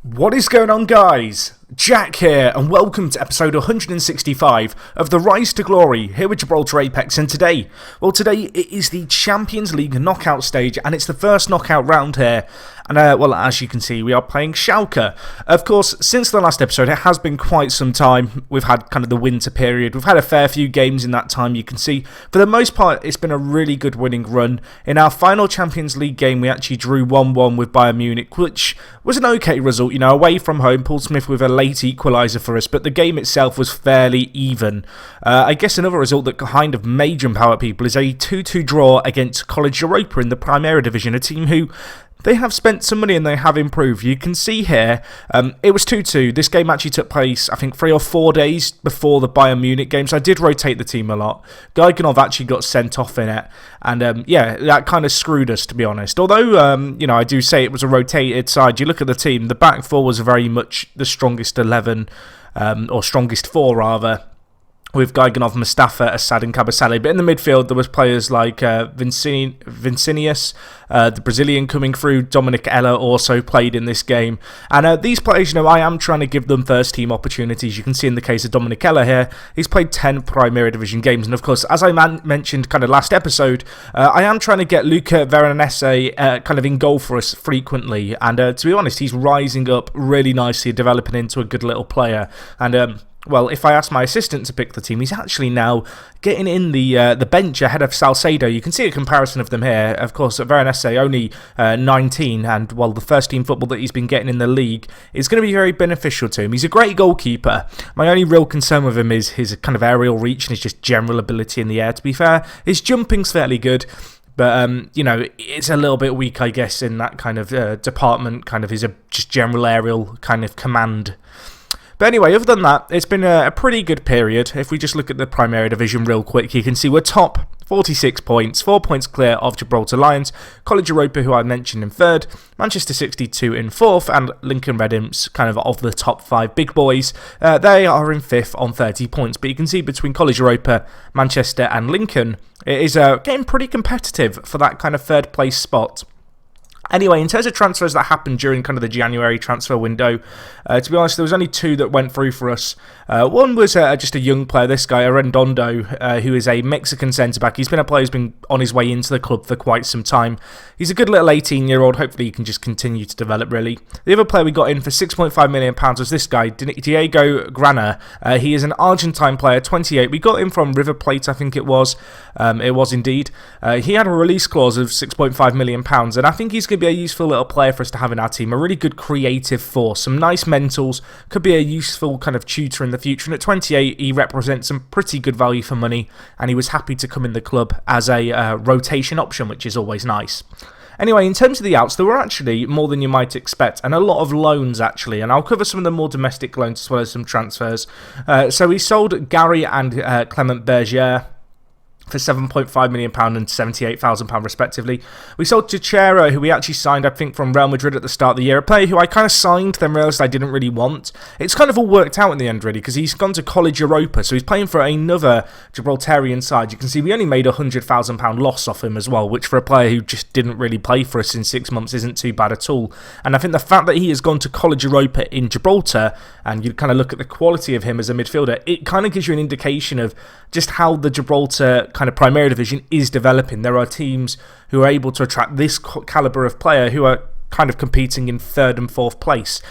What is going on, guys? Jack here, and welcome to episode 165 of the Rise to Glory here with Gibraltar Apex. And today it is the Champions League knockout stage, and it's the first knockout round here. And as you can see, we are playing Schalke. Of course, since the last episode, it has been quite some time. We've had kind of the winter period. We've had a fair few games in that time, you can see. For the most part, it's been a really good winning run. In our final Champions League game, we actually drew 1-1 with Bayern Munich, which was an okay result. You know, away from home, Paul Smith with a late equaliser for us, but the game itself was fairly even. I guess another result that kind of may jump out at people is a 2-2 draw against College Europa in the Primera Division, a team who they have spent some money and they have improved. You can see here, it was 2-2. This game actually took place, I think, 3 or 4 days before the Bayern Munich game, so I did rotate the team a lot. Gibraltar actually got sent off in it, and that kind of screwed us, to be honest. Although, I do say it was a rotated side. You look at the team, the back four was very much the strongest 11, or strongest 4, rather, with Giganov, Mustafa, Assad and Cabasale. But in the midfield, there was players like Vincinius, the Brazilian coming through. Dominic Eller also played in this game. And these players, I am trying to give them first-team opportunities. You can see in the case of Dominic Eller here, he's played 10 Primera Division games. And of course, as I mentioned kind of last episode, I am trying to get Luca Veronese kind of in goal for us frequently. And to be honest, he's rising up really nicely, developing into a good little player. And well, if I ask my assistant to pick the team, he's actually now getting in the bench ahead of Salcedo. You can see a comparison of them here. Of course, Veronese only 19, and well, the first team football that he's been getting in the league is going to be very beneficial to him. He's a great goalkeeper. My only real concern with him is his kind of aerial reach and his just general ability in the air. To be fair, his jumping's fairly good. But, it's a little bit weak, I guess, in that kind of department, kind of his just general aerial kind of command. But anyway, other than that, it's been a pretty good period. If we just look at the Primera Division real quick, you can see we're top 46 points, 4 points clear of Gibraltar Lions, College Europa, who I mentioned, in third, Manchester 62 in fourth, and Lincoln Red Imps, kind of the top 5 big boys. They are in fifth on 30 points. But you can see between College Europa, Manchester and Lincoln, it is getting pretty competitive for that kind of third place spot. Anyway, in terms of transfers that happened during kind of the January transfer window, to be honest, there was only 2 that went through for us. One was just a young player, this guy, Arredondo, who is a Mexican centre-back. He's been a player who's been on his way into the club for quite some time. He's a good little 18-year-old. Hopefully he can just continue to develop, really. The other player we got in for £6.5 million was this guy, Diego Grana. He is an Argentine player, 28. We got him from River Plate, I think it was. It was indeed. He had a release clause of £6.5 million, and I think he's going to be a useful little player for us to have in our team. A really good creative force, some nice mentals, could be a useful kind of tutor in the future. And at 28, he represents some pretty good value for money, and he was happy to come in the club as a rotation option, which is always nice. Anyway, in terms of the outs, there were actually more than you might expect, and a lot of loans, actually, and I'll cover some of the more domestic loans as well as some transfers. So we sold Gary and Clement Berger for £7.5 million and £78,000 respectively. We sold Teixeira, who we actually signed, I think, from Real Madrid at the start of the year. A player who I kind of signed, then realised I didn't really want. It's kind of all worked out in the end, really, because he's gone to College Europa, so he's playing for another Gibraltarian side. You can see we only made a £100,000 loss off him as well, which for a player who just didn't really play for us in 6 months isn't too bad at all. And I think the fact that he has gone to College Europa in Gibraltar, and you kind of look at the quality of him as a midfielder, it kind of gives you an indication of just how the Gibraltar kind of Primera Division is developing. There are teams who are able to attract this calibre of player who are kind of competing in third and fourth place,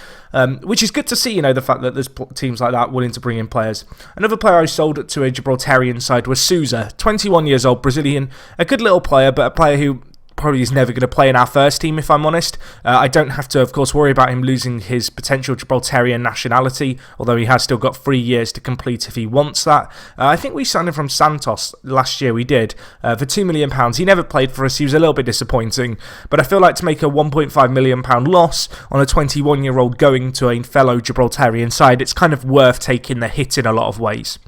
which is good to see, the fact that there's teams like that willing to bring in players. Another player I sold to a Gibraltarian side was Souza, 21 years old, Brazilian, a good little player, but a player who probably is never going to play in our first team, if I'm honest. I don't have to, of course, worry about him losing his potential Gibraltarian nationality, although he has still got 3 years to complete if he wants that. I think we signed him from Santos last year, we did, for £2 million. He never played for us, he was a little bit disappointing, but I feel like to make a £1.5 million loss on a 21-year-old going to a fellow Gibraltarian side, it's kind of worth taking the hit in a lot of ways.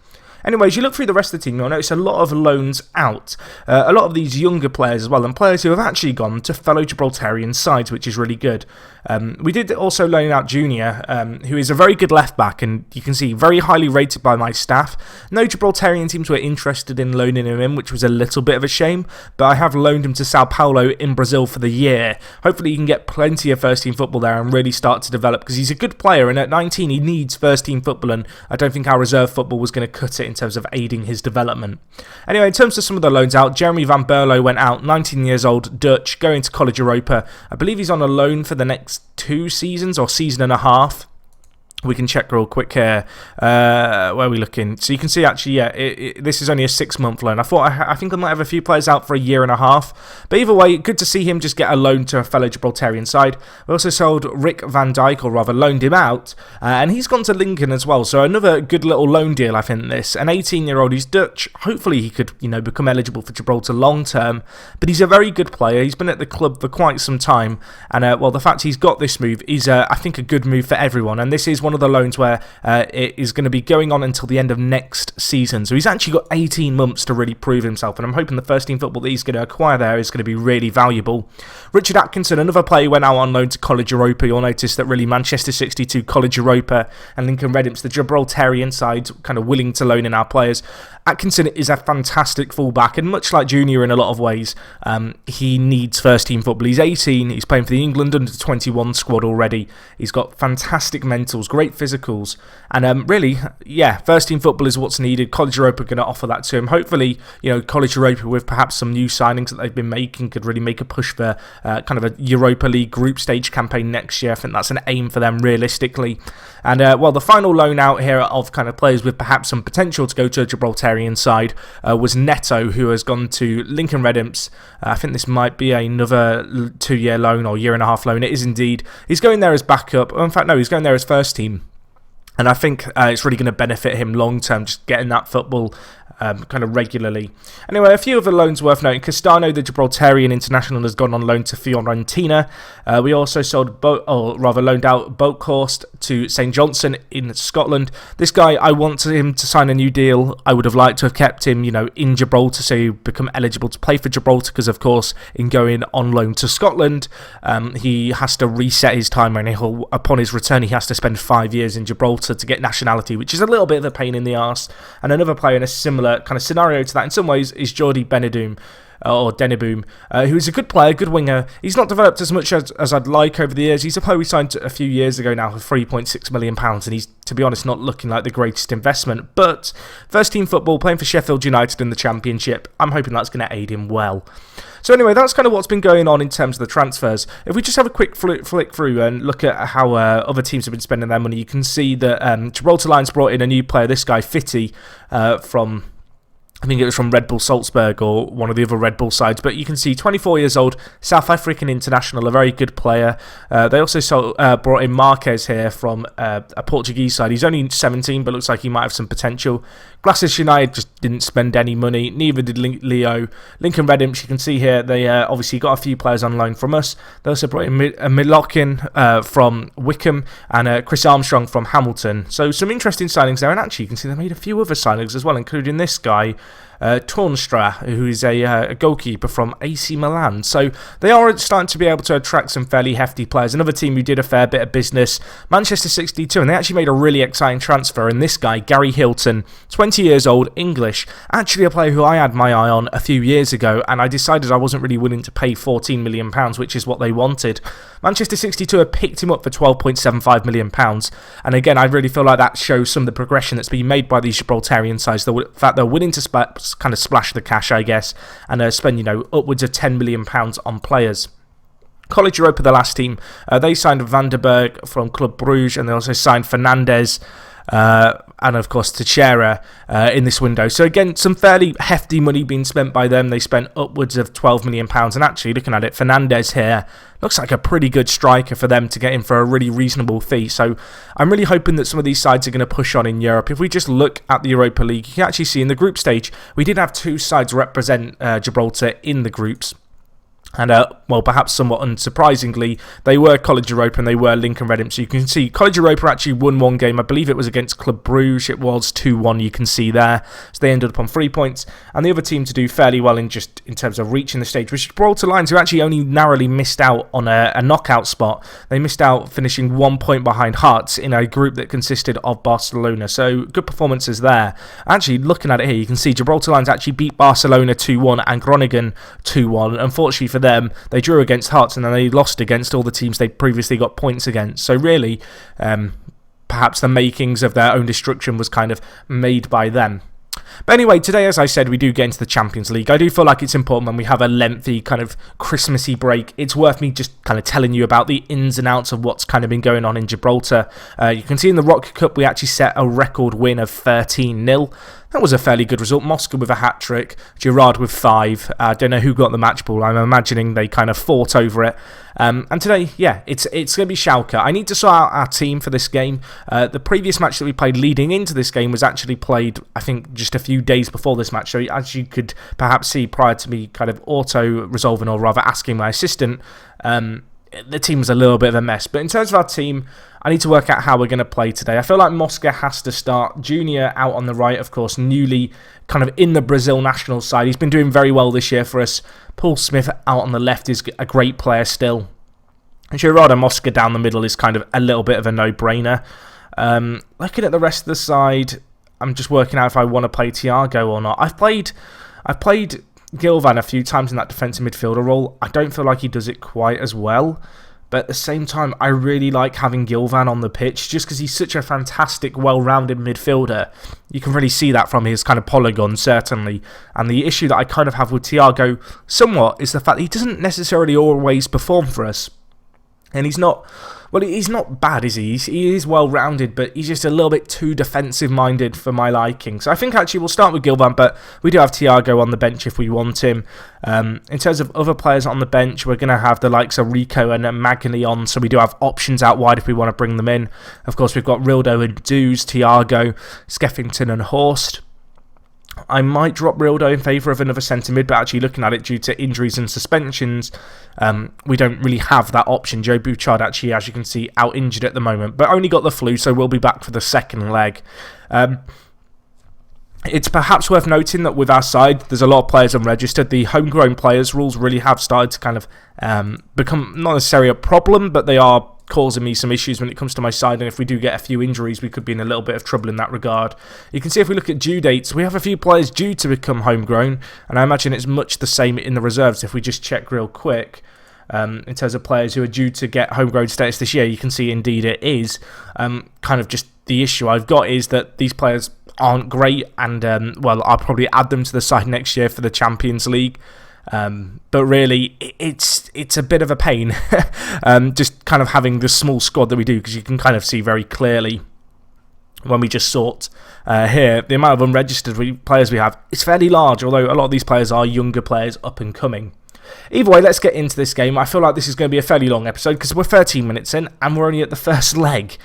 Anyways, you look through the rest of the team, you'll notice a lot of loans out. A lot of these younger players as well, and players who have actually gone to fellow Gibraltarian sides, which is really good. We did also loan out Junior, who is a very good left-back, and you can see very highly rated by my staff. No Gibraltarian teams were interested in loaning him in, which was a little bit of a shame, but I have loaned him to Sao Paulo in Brazil for the year. Hopefully he can get plenty of first-team football there and really start to develop, because he's a good player, and at 19 he needs first-team football, and I don't think our reserve football was going to cut it in terms of aiding his development. Anyway, in terms of some of the loans out, Jeremy van Berlo went out, 19 years old, Dutch, going to College Europa. I believe he's on a loan for the next 2 seasons or season and a half. We can check real quick here. Where are we looking? So you can see actually, yeah, this is only a 6-month loan. I think I might have a few players out for a year and a half. But either way, good to see him just get a loan to a fellow Gibraltarian side. We also sold Rick van Dijk, or rather loaned him out. And he's gone to Lincoln as well. So another good little loan deal, I think, this. An 18-year-old, he's Dutch. Hopefully he could, become eligible for Gibraltar long term. But he's a very good player. He's been at the club for quite some time. And, the fact he's got this move is, I think, a good move for everyone. And this is one of the loans where it is going to be going on until the end of next season. So he's actually got 18 months to really prove himself, and I'm hoping the first team football that he's going to acquire there is going to be really valuable. Richard Atkinson, another player who went out on loan to College Europa. You'll notice that really Manchester 62, College Europa, and Lincoln Redim's the Gibraltarian side kind of willing to loan in our players. Atkinson is a fantastic fullback, and much like Junior in a lot of ways, he needs first team football. He's 18, he's playing for the England under-21 squad already. He's got fantastic mentals, great physicals, and really, yeah, first team football is what's needed. College Europa are going to offer that to him. Hopefully, College Europa, with perhaps some new signings that they've been making, could really make a push for kind of a Europa League group stage campaign next year. I think that's an aim for them realistically. And the final loan out here of kind of players with perhaps some potential to go to a Gibraltarian side was Neto, who has gone to Lincoln Redim's. I think this might be another 2-year loan or year and a half loan. It is indeed. He's going there as backup. In fact, no, he's going there as first team. And I think it's really going to benefit him long term, just getting that football kind of regularly. Anyway, a few other loans worth noting. Castano, the Gibraltarian international, has gone on loan to Fiorentina. We also loaned out Boakhorst to St Johnstone in Scotland. This guy, I want him to sign a new deal. I would have liked to have kept him, in Gibraltar, so he become eligible to play for Gibraltar, because of course, in going on loan to Scotland, he has to reset his time, and upon his return, he has to spend 5 years in Gibraltar to get nationality, which is a little bit of a pain in the arse. And another player in a similar kind of scenario to that in some ways is Jordi Benedum, who is a good player, good winger. He's not developed as much as I'd like over the years. He's a player we signed a few years ago now for £3.6 million, and he's, to be honest, not looking like the greatest investment. But first team football, playing for Sheffield United in the Championship, I'm hoping that's going to aid him well. So anyway, that's kind of what's been going on in terms of the transfers. If we just have a quick flick through and look at how other teams have been spending their money, you can see that Gibraltar Lions brought in a new player, this guy Fitty, from... I think it was from Red Bull Salzburg or one of the other Red Bull sides. But you can see 24 years old, South African international, a very good player. They also brought in Marquez here from a Portuguese side. He's only 17, but looks like he might have some potential. Glasses United just didn't spend any money. Neither did Leo. Lincoln Redim's, you can see here, they obviously got a few players on loan from us. They also brought in Milokin from Wickham and Chris Armstrong from Hamilton. So some interesting signings there. And actually, you can see they made a few other signings as well, including this guy, Tornstra, who is a goalkeeper from AC Milan. So they are starting to be able to attract some fairly hefty players. Another team who did a fair bit of business, Manchester 62, and they actually made a really exciting transfer. And this guy, Gary Hilton, 20 years old, English, actually a player who I had my eye on a few years ago, and I decided I wasn't really willing to pay £14 million, which is what they wanted. Manchester 62 have picked him up for £12.75 million. And again, I really feel like that shows some of the progression that's been made by these Gibraltarian sides. The fact they're willing to kind of splash the cash, I guess, and spend, upwards of £10 million on players. College Europa, the last team, they signed Vandenberg from Club Bruges, and they also signed Fernandez and of course Teixeira in this window. So again, some fairly hefty money being spent by them. They spent upwards of £12 million, and actually looking at it, Fernandez here looks like a pretty good striker for them to get in for a really reasonable fee. So I'm really hoping that some of these sides are going to push on in Europe. If we just look at the Europa League, you can actually see in the group stage, we did have 2 sides represent Gibraltar in the groups. And, well, perhaps somewhat unsurprisingly, they were College Europa and they were Lincoln Redham. So you can see College Europa actually won one game. I believe it was against Club Bruges. It was 2-1, you can see there. So they ended up on 3 points. And the other team to do fairly well in terms of reaching the stage was Gibraltar Lions, who actually only narrowly missed out on a knockout spot. They missed out finishing 1 point behind Hearts in a group that consisted of Barcelona. So good performances there. Actually, looking at it here, you can see Gibraltar Lions actually beat Barcelona 2-1 and Groningen 2-1. Unfortunately for them, they drew against Hearts and then they lost against all the teams they previously got points against. So really, perhaps the makings of their own destruction was kind of made by them. But anyway, today, as I said, we do get into the Champions League. I do feel like it's important when we have a lengthy kind of Christmassy break. It's worth me just kind of telling you about the ins and outs of what's kind of been going on in Gibraltar. You can see in the Rock Cup, we actually set a record win of 13-0. That was a fairly good result. Moscow with a hat-trick, Girard with 5. I don't know who got the match ball. I'm imagining they kind of fought over it. And today, yeah, it's going to be Schalke. I need to sort out our team for this game. The previous match that we played leading into this game was actually played, I think, just a few days before this match. So as you could perhaps see prior to me kind of auto-resolving, or rather asking my assistant, the team was a little bit of a mess. But in terms of our team, I need to work out how we're going to play today. I feel like Mosca has to start. Junior out on the right, of course, newly kind of in the Brazil national side. He's been doing very well this year for us. Paul Smith out on the left is a great player still. Girard and Mosca down the middle is kind of a little bit of a no-brainer. Looking at the rest of the side, I'm just working out if I want to play Thiago or not. I've played Gilvan a few times in that defensive midfielder role. I don't feel like he does it quite as well. But at the same time, I really like having Gilvan on the pitch just because he's such a fantastic, well-rounded midfielder. You can really see that from his kind of polygon, certainly. And the issue that I kind of have with Thiago somewhat is the fact that he doesn't necessarily always perform for us. And he's not bad, is he? He is well-rounded, but he's just a little bit too defensive-minded for my liking. So I think actually we'll start with Gilvan, but we do have Thiago on the bench if we want him. In terms of other players on the bench, we're going to have the likes of Rico and Magni on, so we do have options out wide if we want to bring them in. Of course, we've got Rildo and Dews, Thiago, Skeffington and Horst. I might drop Rildo in favour of another centre mid, but actually looking at it due to injuries and suspensions, we don't really have that option. Joe Bouchard actually, as you can see, out injured at the moment, but only got the flu, so we'll be back for the second leg. It's perhaps worth noting that with our side, there's a lot of players unregistered. The homegrown players rules really have started to kind of become not necessarily a problem, but they are causing me some issues when it comes to my side, and if we do get a few injuries, we could be in a little bit of trouble in that regard. You can see if we look at due dates, we have a few players due to become homegrown, and I imagine it's much the same in the reserves. If we just check real quick, in terms of players who are due to get homegrown status this year, you can see indeed it is. Kind of just the issue I've got is that these players aren't great, and well, I'll probably add them to the side next year for the Champions League. But really, it's a bit of a pain, just kind of having the small squad that we do, because you can kind of see very clearly when we just sort here, the amount of unregistered players we have is fairly large, although a lot of these players are younger players up and coming. Either way, let's get into this game. I feel like this is going to be a fairly long episode because we're 13 minutes in and we're only at the first leg.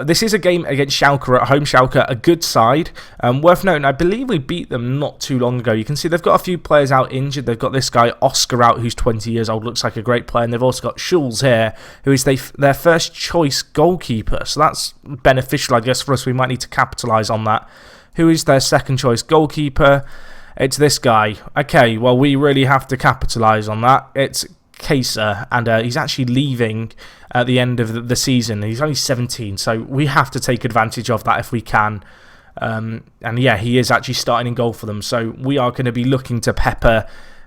This is a game against Schalke at home. Schalke, a good side. Worth noting, I believe we beat them not too long ago. You can see they've got a few players out injured. They've got this guy, Oscar, out, who's 20 years old, looks like a great player. And they've also got Schulz here, who is their first choice goalkeeper. So that's beneficial, I guess, for us. We might need to capitalise on that. Who is their second choice goalkeeper? It's this guy. Okay, well, we really have to capitalise on that. It's Kaiser, and he's actually leaving at the end of the season. He's only 17, so we have to take advantage of that if we can. And yeah, he is actually starting in goal for them, so we are going to be looking to pepper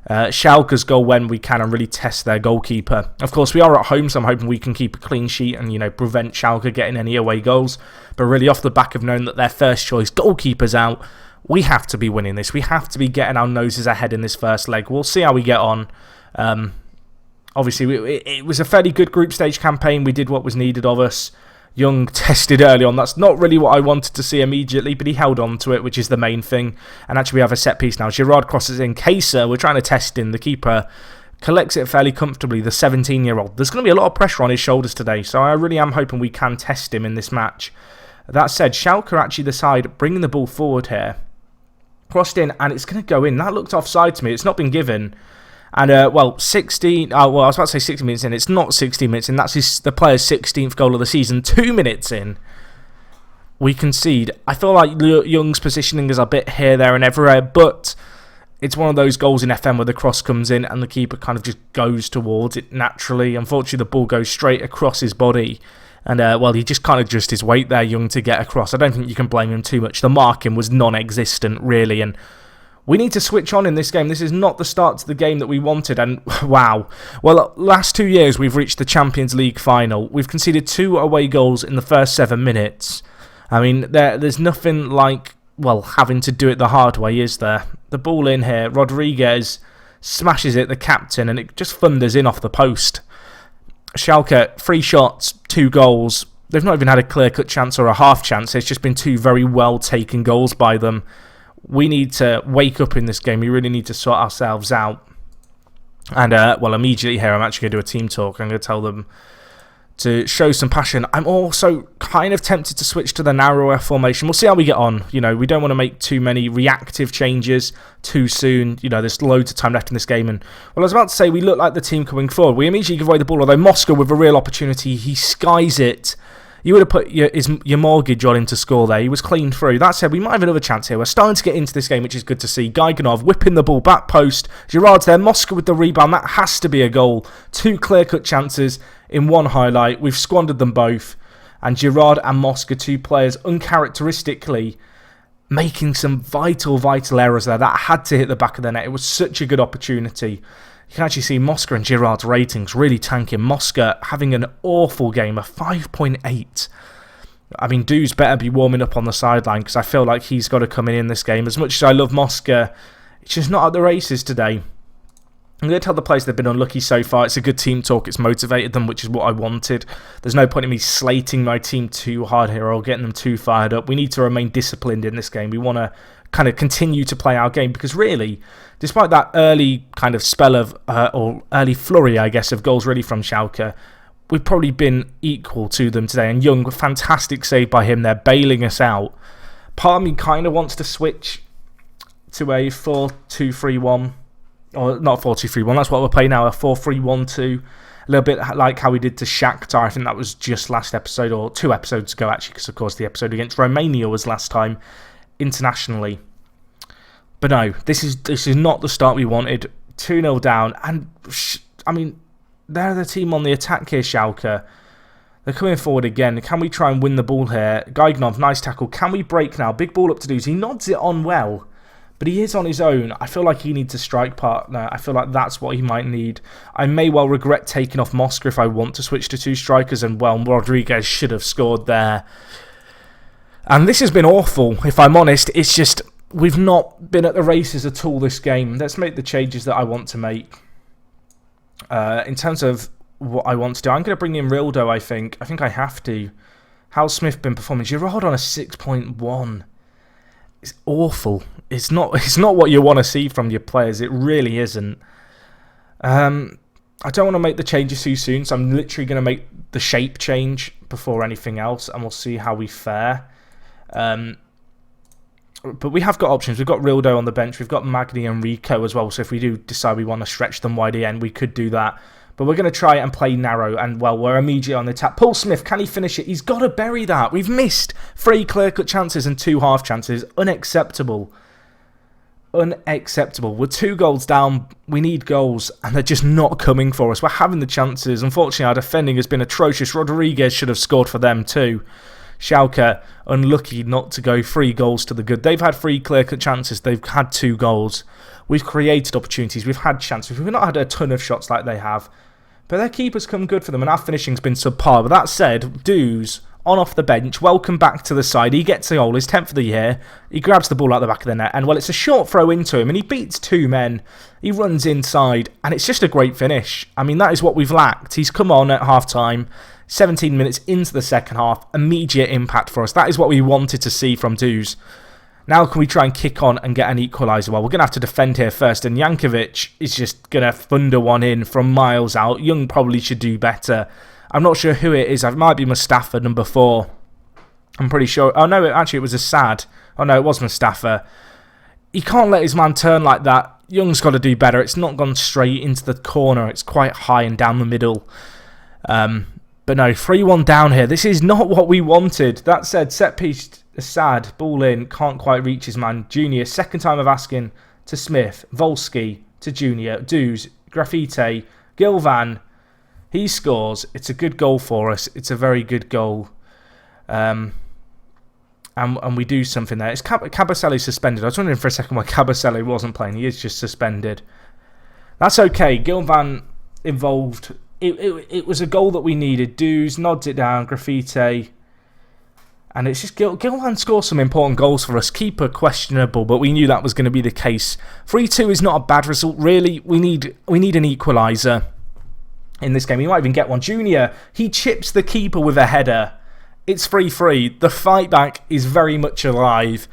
Schalke's goal when we can and really test their goalkeeper. Of course, we are at home, so I'm hoping we can keep a clean sheet and, you know, prevent Schalke getting any away goals. But really, off the back of knowing that their first choice goalkeeper's out, we have to be winning this. We have to be getting our noses ahead in this first leg. We'll see how we get on. Obviously, it was a fairly good group stage campaign. We did what was needed of us. Young tested early on. That's not really what I wanted to see immediately, but he held on to it, which is the main thing. And actually, we have a set piece now. Girard crosses in. Kaiser, we're trying to test in. The keeper collects it fairly comfortably, the 17-year-old. There's going to be a lot of pressure on his shoulders today, so I really am hoping we can test him in this match. That said, Schalke are actually the side bringing the ball forward here. Crossed in, and it's going to go in. That looked offside to me. It's not been given. And, 16... Oh, well, I was about to say 60 minutes in. It's not 60 minutes in. That's the player's 16th goal of the season. 2 minutes in, we concede. I feel like Young's positioning is a bit here, there and everywhere, but it's one of those goals in FM where the cross comes in and the keeper kind of just goes towards it naturally. Unfortunately, the ball goes straight across his body. And, he just kind of adjusted his weight there, Young, to get across. I don't think you can blame him too much. The marking was non-existent, really, and we need to switch on in this game. This is not the start to the game that we wanted, and wow. Well, last 2 years we've reached the Champions League final. We've conceded 2 away goals in the first 7 minutes. I mean, there's nothing like, having to do it the hard way, is there? The ball in here, Rodriguez smashes it, the captain, and it just thunders in off the post. Schalke, 3 shots, 2 goals. They've not even had a clear-cut chance or a half chance. It's just been 2 very well-taken goals by them. We need to wake up in this game. We really need to sort ourselves out. And, immediately here, I'm actually going to do a team talk. I'm going to tell them to show some passion. I'm also kind of tempted to switch to the narrower formation. We'll see how we get on. We don't want to make too many reactive changes too soon. There's loads of time left in this game. And, I was about to say, we look like the team coming forward. We immediately give away the ball, although Mosca, with a real opportunity, he skies it. You would have put your mortgage on him to score there. He was clean through. That said, we might have another chance here. We're starting to get into this game, which is good to see. Giganov whipping the ball back post. Girard's there. Mosca with the rebound. That has to be a goal. 2 clear-cut chances in 1 highlight. We've squandered them both. And Girard and Mosca, 2 players, uncharacteristically making some vital errors there. That had to hit the back of the net. It was such a good opportunity. You can actually see Mosca and Girard's ratings really tanking. Mosca having an awful game, a 5.8. I mean, Du's better be warming up on the sideline because I feel like he's got to come in this game. As much as I love Mosca, it's just not at the races today. I'm going to tell the players they've been unlucky so far. It's a good team talk. It's motivated them, which is what I wanted. There's no point in me slating my team too hard here or getting them too fired up. We need to remain disciplined in this game. We want to kind of continue to play our game because really, despite that early kind of spell of, or early flurry, I guess, of goals really from Schalke, we've probably been equal to them today. And Young, fantastic save by him there, bailing us out. Part of me kind of wants to switch to a 4-2-3-1. Or not 4-2-3-1, that's what we're playing now, a 4-3-1-2. A little bit like how we did to Shakhtar. I think that was just last episode, or 2 episodes ago actually, because of course the episode against Romania was last time internationally. But no, this is not the start we wanted. 2-0 down, and I mean, they're the team on the attack here, Schalke. They're coming forward again. Can we try and win the ball here? Giganov, nice tackle. Can we break now? Big ball up to Duz. He nods it on well. But he is on his own. I feel like he needs a strike partner. I feel like that's what he might need. I may well regret taking off Mosca if I want to switch to 2 strikers. And, Rodriguez should have scored there. And this has been awful, if I'm honest. It's just, we've not been at the races at all this game. Let's make the changes that I want to make. In terms of what I want to do, I'm going to bring in Rildo, I think. I think I have to. How's Smith been performing? Giroud on a 6.1. It's awful. It's not what you want to see from your players. It really isn't. I don't want to make the changes too soon, so I'm literally going to make the shape change before anything else, and we'll see how we fare. But we have got options. We've got Rildo on the bench. We've got Magni and Rico as well, so if we do decide we want to stretch them wide end, we could do that. But we're going to try and play narrow, and, we're immediately on the attack. Paul Smith, can he finish it? He's got to bury that. We've missed 3 clear-cut chances and 2 half chances. Unacceptable. Unacceptable. We're 2 goals down. We need goals, and they're just not coming for us. We're having the chances. Unfortunately, our defending has been atrocious. Rodriguez should have scored for them too. Schalke, unlucky not to go 3 goals to the good. They've had 3 clear-cut chances. They've had 2 goals. We've created opportunities. We've had chances. We've not had a ton of shots like they have. But their keeper's come good for them, and our finishing's been subpar. But that said, Duz, on off the bench, welcome back to the side. He gets a goal, his 10th of the year. He grabs the ball out the back of the net, and, it's a short throw into him, and he beats 2 men. He runs inside, and it's just a great finish. I mean, that is what we've lacked. He's come on at half-time, 17 minutes into the second half, immediate impact for us. That is what we wanted to see from Duz. Now can we try and kick on and get an equaliser? Well, we're going to have to defend here first, and Jankovic is just going to thunder one in from miles out. Young probably should do better. I'm not sure who it is. It might be Mustafa, number 4. I'm pretty sure. Oh, no, actually, it was Assad. Oh, no, it was Mustafa. He can't let his man turn like that. Young's got to do better. It's not gone straight into the corner. It's quite high and down the middle. But no, 3-1 down here. This is not what we wanted. That said, set piece Assad, ball in, can't quite reach his man. Junior, second time of asking to Smith, Volsky to Junior, Doos, Graffiti, Gilvan. He scores. It's a good goal for us. It's a very good goal. And we do something there. Is Cabaselli suspended? I was wondering for a second why Cabaselli wasn't playing. He is just suspended. That's okay. Gilvan involved. It was a goal that we needed. Doos nods it down. Graffiti. And it's just Gilvan scores some important goals for us. Keeper questionable, but we knew that was going to be the case. 3-2 is not a bad result, really. We need an equaliser in this game. We might even get one. Junior, he chips the keeper with a header. It's 3-3. The fight back is very much alive.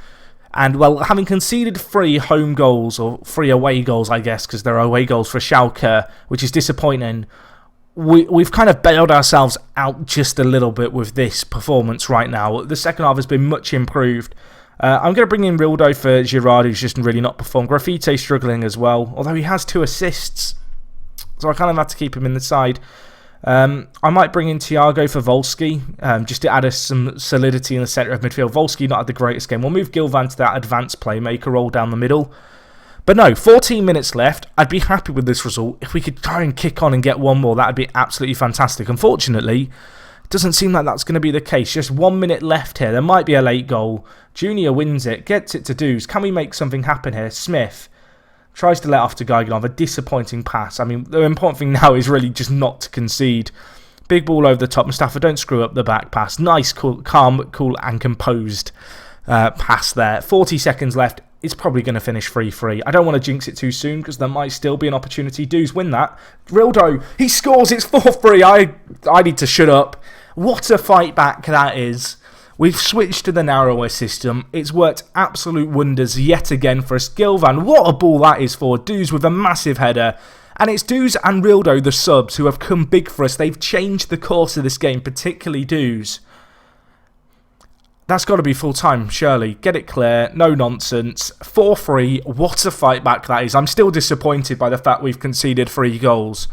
And, well, having conceded 3 home goals, or 3 away goals, I guess, because they're away goals for Schalke, which is disappointing, we've kind of bailed ourselves out just a little bit with this performance right now. The second half has been much improved. I'm going to bring in Rildo for Girard, who's just really not performed. Graffiti struggling as well, although he has 2 assists. So I kind of had to keep him in the side. I might bring in Thiago for Volsky, just to add us some solidity in the centre of midfield. Volsky not had the greatest game. We'll move Gilvan to that advanced playmaker role down the middle. But no, 14 minutes left. I'd be happy with this result. If we could try and kick on and get one more, that would be absolutely fantastic. Unfortunately, it doesn't seem like that's going to be the case. Just 1 minute left here. There might be a late goal. Junior wins it, gets it to Doos. Can we make something happen here? Smith tries to let off to Gaiganov. A disappointing pass. I mean, the important thing now is really just not to concede. Big ball over the top. Mustafa, don't screw up the back pass. Nice, calm, cool and composed pass there. 40 seconds left. It's probably going to finish 3-3. I don't want to jinx it too soon because there might still be an opportunity. Doos win that. Rildo, he scores. It's 4-3. I need to shut up. What a fight back that is. We've switched to the narrower system. It's worked absolute wonders yet again for us. Gilvan, what a ball that is for. Doos with a massive header. And it's Doos and Rildo, the subs, who have come big for us. They've changed the course of this game, particularly Doos. That's got to be full time, surely. Get it clear. No nonsense. 4-3. What a fight back that is. I'm still disappointed by the fact we've conceded 3 goals.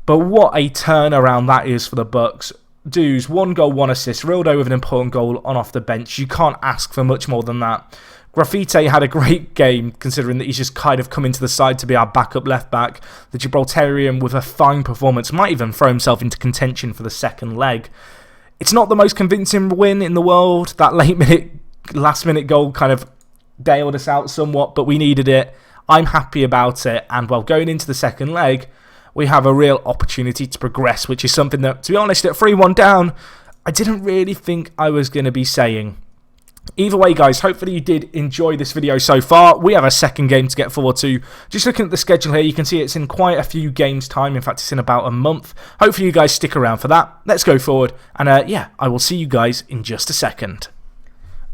But what a turnaround that is for the Bucks. Doos, 1 goal, 1 assist. Rildo with an important goal on off the bench. You can't ask for much more than that. Graffiti had a great game, considering that he's just kind of come into the side to be our backup left back. The Gibraltarian with a fine performance might even throw himself into contention for the second leg. It's not the most convincing win in the world. That last minute goal kind of bailed us out somewhat, but we needed it. I'm happy about it. And, well, going into the second leg, we have a real opportunity to progress, which is something that, to be honest, at 3-1 down, I didn't really think I was going to be saying. Either way, guys, hopefully you did enjoy this video so far. We have a second game to get forward to. Just looking at the schedule here, you can see it's in quite a few games' time. In fact, it's in about a month. Hopefully you guys stick around for that. Let's go forward. And yeah, I will see you guys in just a second.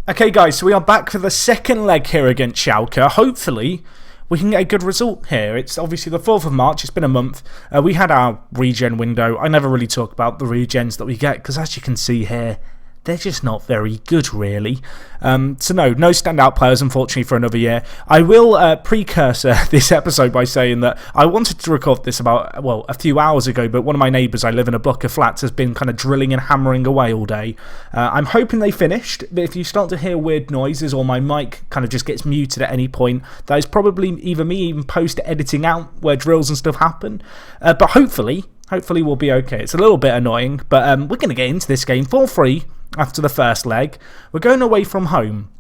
Okay, guys, so we are back for the second leg here against Schalke. Hopefully we can get a good result here. It's obviously the 4th of March. It's been a month. We had our regen window. I never really talk about the regens that we get because, as you can see here, they're just not very good, really. So no standout players, unfortunately, for another year. I will precursor this episode by saying that I wanted to record this about, well, a few hours ago, but one of my neighbours, I live in a block of flats, has been kind of drilling and hammering away all day. I'm hoping they finished, but if you start to hear weird noises or my mic kind of just gets muted at any point, that is probably either me even post-editing out where drills and stuff happen. But hopefully we'll be okay. It's a little bit annoying, but we're going to get into this game 4-3 after the first leg. We're going away from home.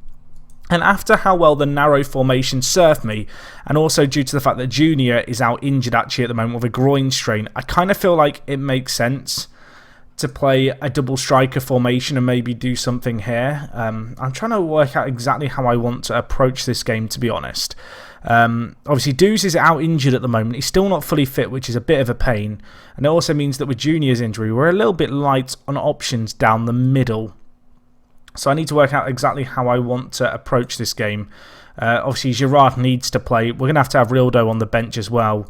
And after how well the narrow formation served me, and also due to the fact that Junior is out injured actually at the moment with a groin strain, I kind of feel like it makes sense to play a double striker formation and maybe do something here. I'm trying to work out exactly how I want to approach this game, to be honest. Obviously, Doos is out injured at the moment. He's still not fully fit, which is a bit of a pain. And it also means that with Junior's injury, we're a little bit light on options down the middle. So I need to work out exactly how I want to approach this game. Obviously, Girard needs to play. We're going to have Rildo on the bench as well.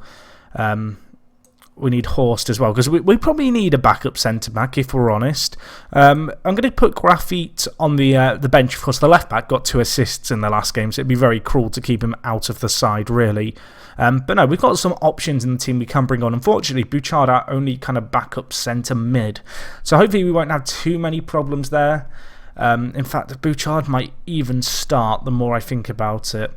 we need Horst as well, because we probably need a backup centre-back, if we're honest. I'm going to put Grafite on the bench. Of course, the left-back got 2 assists in the last game, so it'd be very cruel to keep him out of the side, really. But no, we've got some options in the team we can bring on. Unfortunately, Bouchard our only kind of backup centre-mid. So hopefully we won't have too many problems there. In fact, Bouchard might even start the more I think about it.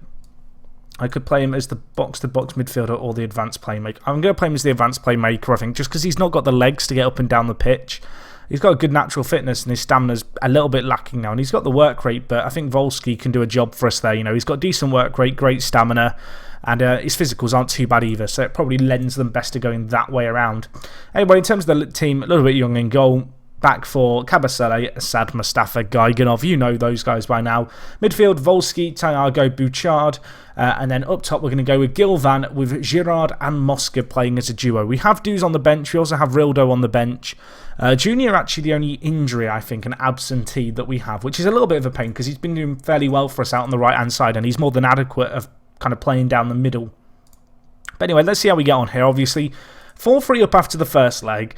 I could play him as the box-to-box midfielder or the advanced playmaker. I'm going to play him as the advanced playmaker, I think, just because he's not got the legs to get up and down the pitch. He's got a good natural fitness and his stamina's a little bit lacking now. And he's got the work rate, but I think Volsky can do a job for us there. You know, he's got decent work rate, great stamina, and his physicals aren't too bad either. So it probably lends them best to going that way around. Anyway, in terms of the team, a little bit young in goal. Back for Kabasele, Assad, Mustafa, Gaiganov. You know those guys by now. Midfield, Volsky, Tiago, Bouchard. And then up top, we're going to go with Gilvan, with Girard and Mosca playing as a duo. We have Duz on the bench. We also have Rildo on the bench. Junior, actually, the only injury, I think, an absentee that we have, which is a little bit of a pain because he's been doing fairly well for us out on the right-hand side, and he's more than adequate of kind of playing down the middle. But anyway, let's see how we get on here. Obviously, 4-3 up after the first leg.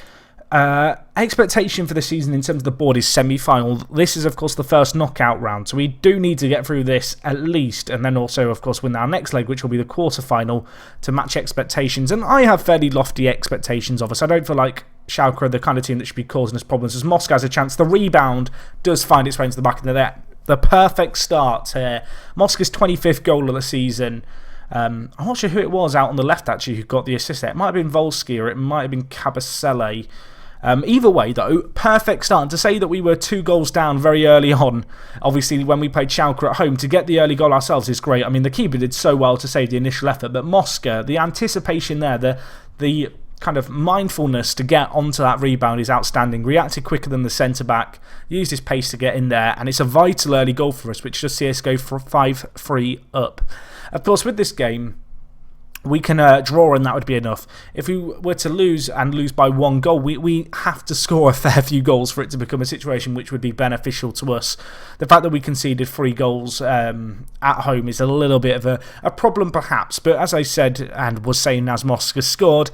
Expectation for the season in terms of the board is semi-final. This is, of course, the first knockout round, so we do need to get through this at least, and then also, of course, win our next leg, which will be the quarter-final, to match expectations. And I have fairly lofty expectations of us. I don't feel like Schalke are the kind of team that should be causing us problems, as Moscow has a chance. The rebound does find its way into the back of the net. The perfect start here. Moscow's 25th goal of the season. I'm not sure who it was out on the left, actually, who got the assist there. It might have been Volsky or it might have been Kabasele. Either way, though, perfect start. And to say that we were 2 goals down very early on, obviously, when we played Schalke at home, to get the early goal ourselves is great. I mean, the keeper did so well to save the initial effort, but Mosca, the anticipation there, the kind of mindfulness to get onto that rebound is outstanding. Reacted quicker than the centre-back, used his pace to get in there, and it's a vital early goal for us, which does see us go for 5-3 up. Of course, with this game, we can draw and that would be enough. If we were to lose and lose by 1 goal, we have to score a fair few goals for it to become a situation which would be beneficial to us. The fact that we conceded 3 goals at home is a little bit of a problem perhaps, but as I said and was saying as Mosca scored,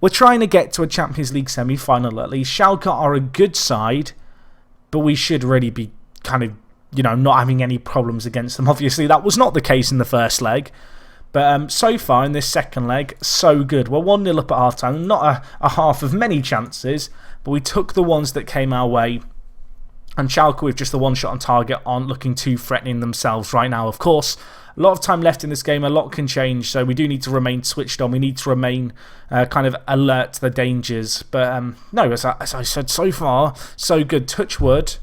we're trying to get to a Champions League semi-final at least. Schalke are a good side, but we should really be kind of, you know, not having any problems against them. Obviously, that was not the case in the first leg. But so far in this second leg, so good. We're 1-0 up at half-time. Not a half of many chances, but we took the ones that came our way. And Schalke, with just the 1 shot on target, aren't looking too threatening themselves right now. Of course, a lot of time left in this game. A lot can change, so we do need to remain switched on. We need to remain kind of alert to the dangers. But no, as I said, so far, so good. Touch wood.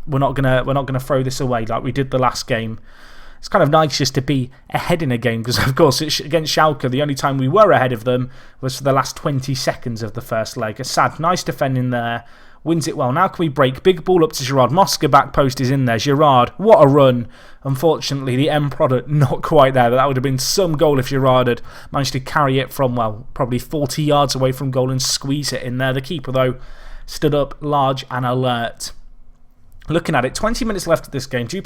We're not gonna throw this away like we did the last game. It's kind of nice just to be ahead in a game because, of course, against Schalke, the only time we were ahead of them was for the last 20 seconds of the first leg. Assad, nice defending there, wins it well. Now can we break? Big ball up to Girard. Mosca back post is in there. Girard, what a run. Unfortunately, the end product not quite there, but that would have been some goal if Girard had managed to carry it from, well, probably 40 yards away from goal and squeeze it in there. The keeper, though, stood up large and alert. Looking at it, 20 minutes left of this game. Joe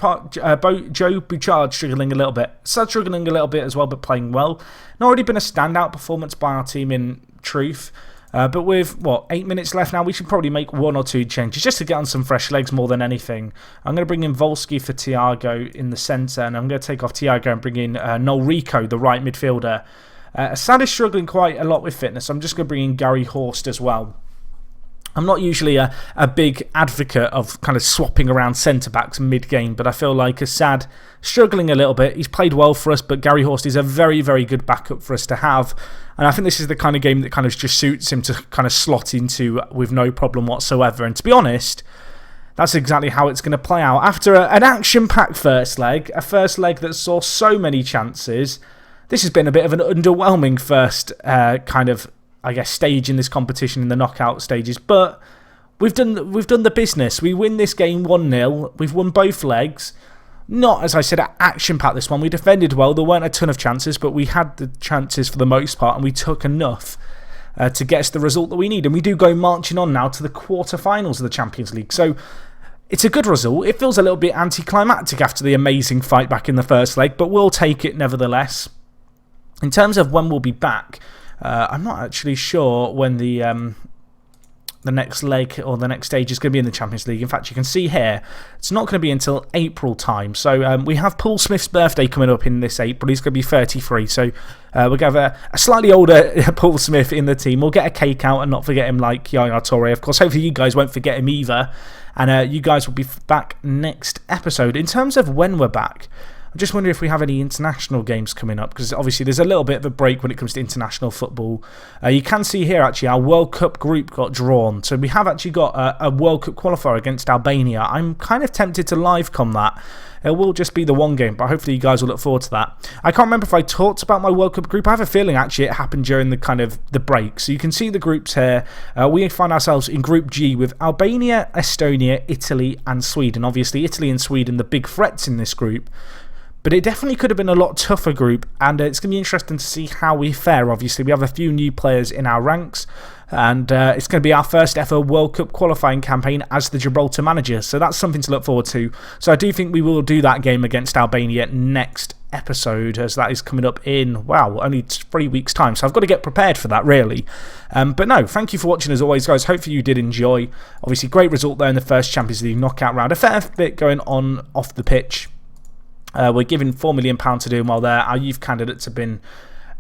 Bouchard struggling a little bit. Sad struggling a little bit as well, but playing well. Not already been a standout performance by our team in truth. But with, 8 minutes left now, we should probably make 1 or 2 changes just to get on some fresh legs more than anything. I'm going to bring in Volsky for Tiago in the centre, and I'm going to take off Tiago and bring in Noel Rico, the right midfielder. Assad is struggling quite a lot with fitness. I'm just going to bring in Gary Horst as well. I'm not usually a big advocate of kind of swapping around centre-backs mid-game, but I feel like Assad struggling a little bit. He's played well for us, but Gary Horst is a very, very good backup for us to have. And I think this is the kind of game that kind of just suits him to kind of slot into with no problem whatsoever. And to be honest, that's exactly how it's going to play out. After an action-packed first leg, a first leg that saw so many chances, this has been a bit of an underwhelming first kind of, I guess, stage in this competition in the knockout stages, but we've done the business. We win this game 1-0. We've won both legs. Not, as I said, action-packed this one. We defended well. There weren't a ton of chances, but we had the chances for the most part, and we took enough to get us the result that we need. And we do go marching on now to the quarter-finals of the Champions League. So it's a good result. It feels a little bit anticlimactic after the amazing fight back in the first leg, but we'll take it nevertheless. In terms of when we'll be back, I'm not actually sure when the next leg or the next stage is going to be in the Champions League. In fact, you can see here, it's not going to be until April time. So we have Paul Smith's birthday coming up in this April. He's going to be 33. So we're going to have a slightly older Paul Smith in the team. We'll get a cake out and not forget him like Yaya Toure. Of course, hopefully you guys won't forget him either. And you guys will be back next episode. In terms of when we're back, I'm just wondering if we have any international games coming up, because obviously there's a little bit of a break when it comes to international football. You can see here actually our World Cup group got drawn. So we have actually got a World Cup qualifier against Albania. I'm kind of tempted to livecom that. It will just be the one game, but hopefully you guys will look forward to that. I can't remember if I talked about my World Cup group. I have a feeling actually it happened during the break. So you can see the groups here. We find ourselves in Group G with Albania, Estonia, Italy and Sweden. Obviously Italy and Sweden, the big threats in this group. But it definitely could have been a lot tougher group, and it's going to be interesting to see how we fare. Obviously, we have a few new players in our ranks, and it's going to be our first ever World Cup qualifying campaign as the Gibraltar manager, so that's something to look forward to. So I do think we will do that game against Albania next episode, as that is coming up in, wow, only 3 weeks' time. So I've got to get prepared for that, really. But no, thank you for watching as always, guys. Hopefully you did enjoy. Obviously, great result there in the first Champions League knockout round. A fair bit going on off the pitch. We're given £4 million to do well there. Our youth candidates have been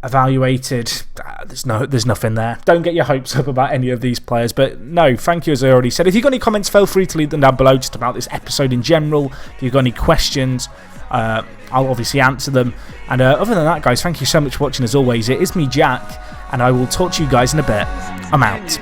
evaluated. There's nothing there. Don't get your hopes up about any of these players. But no, thank you, as I already said. If you've got any comments, feel free to leave them down below just about this episode in general. If you've got any questions, I'll obviously answer them. And other than that, guys, thank you so much for watching as always. It is me, Jack, and I will talk to you guys in a bit. I'm out.